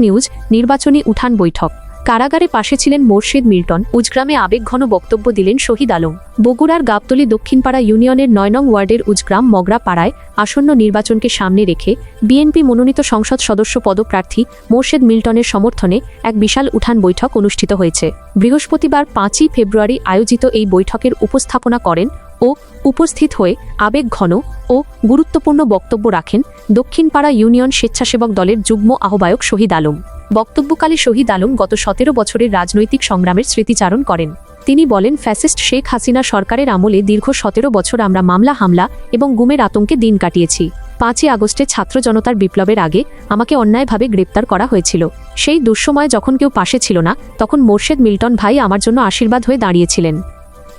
News. নির্বাচনী উঠান বৈঠক। কারাগারে পাশে ছিলেন মোর্শেদ মিল্টন। উজগ্রামে আবেগঘন বক্তব্য দিলেন শহীদ আলম। বগুড়ার গাবতলী দক্ষিণপাড়া ইউনিয়নের ৯ নং ওয়ার্ডের উজগ্রাম মগরা পাড়ায় আসন্ন নির্বাচনকে সামনে রেখে বিএনপি মনোনীত সংসদ সদস্য পদপ্রার্থী মোর্শেদ মিল্টনের সমর্থনে এক বিশাল উঠান বৈঠক অনুষ্ঠিত হয়েছে। বৃহস্পতিবার ৫ই ফেব্রুয়ারি আয়োজিত এই বৈঠকের উপস্থাপনা করেন ও উপস্থিত হয়ে আবেগঘন ও গুরুত্বপূর্ণ বক্তব্য রাখেন দক্ষিণপাড়া ইউনিয়ন স্বেচ্ছাসেবক দলের যুগ্ম আহ্বায়ক শহীদ আলম। বক্তব্যকালে শহীদ আলম গত ১৭ বছরের রাজনৈতিক সংগ্রামের স্মৃতিচারণ করেন। তিনি বলেন, ফ্যাসিস্ট শেখ হাসিনা সরকারের আমলে দীর্ঘ ১৭ বছর আমরা মামলা, হামলা এবং গুমের আতঙ্কে দিন কাটিয়েছি। ৫ই আগস্টে ছাত্র জনতার বিপ্লবের আগে আমাকে অন্যায়ভাবে গ্রেপ্তার করা হয়েছিল। সেই দুঃসময়ে যখন কেউ পাশে ছিল না, তখন মোর্শেদ মিল্টন ভাই আমার জন্য আশীর্বাদ হয়ে দাঁড়িয়েছিলেন।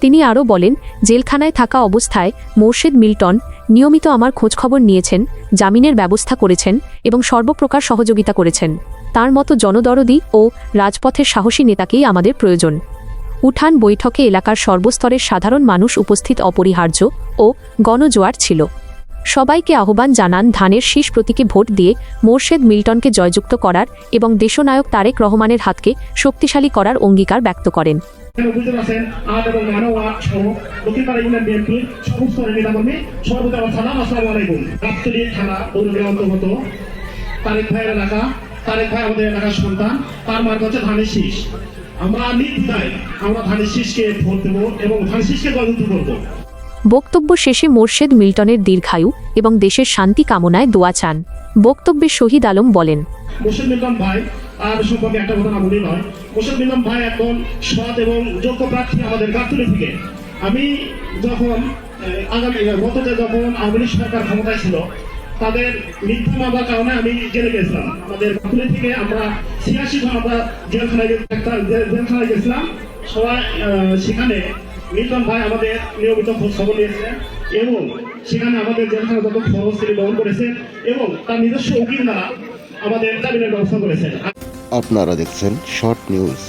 তিনি আরও বলেন, জেলখানায় থাকা অবস্থায় মোর্শেদ মিল্টন নিয়মিত আমার খোঁজখবর নিয়েছেন, জামিনের ব্যবস্থা করেছেন এবং সর্বপ্রকার সহযোগিতা করেছেন। তার মতো জনদরদি ও রাজপথের সাহসী নেতাকেই আমাদের প্রয়োজন। উঠান বৈঠকে এলাকার সর্বস্তরের সাধারণ মানুষ উপস্থিত অপরিহার্য ও গণজোয়ার ছিল। সবাইকে আহ্বান জানান ধানের শীষ প্রতীকে ভোট দিয়ে মোর্শেদ মিল্টনকে জয়যুক্ত করার এবং দেশনায়ক তারেক রহমানের হাতকে শক্তিশালী করার অঙ্গীকার ব্যক্ত করেন। তারেক ভাই আমাদের এলাকার সন্তান, তার মার্গ হচ্ছে ধানের শীষ। আমরা নির্দ্বিধায় আমরা ধানের শীষকে ভোট দেবো এবং ধানের শীষকে জয়যুক্ত করবো। বক্তব্য শেষে মোর্শেদ মিল্টনের দীর্ঘায়ু এবং দেশের শান্তি কামনায় দোয়া চান। বক্তব্যে শহীদ আলম বলেন, মোর্শেদ মিল্টন ভাই আর সম্পর্কে একটা কথা না বলি নয়। মোর্শেদ মিল্টন ভাই একজন সৎ এবং যোগ্য প্রার্থী আমাদের গাবতলী থেকে। আমি যখন গততে যখন আওয়ামী লীগ সরকার ক্ষমতায় ছিল, তাদের মিথ্যা মামলার কারণে আমি জেলে গেছিলাম। আমাদের গাবতলী থেকে আমরা ৮৬ জন আমরা জেলখানায় গেছিলাম। সবাই সেখানে মিল্টন ভাই আমাদের নিয়মিত খোঁজ খবর নিয়েছেন এবং সেখানে আমাদের জেলখানা যত খরচ তিনি বহন করেছেন এবং তার নিজস্ব উকিল দ্বারা আমাদের জামিনের ব্যবস্থা করেছেন। আপনারা দেখছেন শর্ট নিউজ।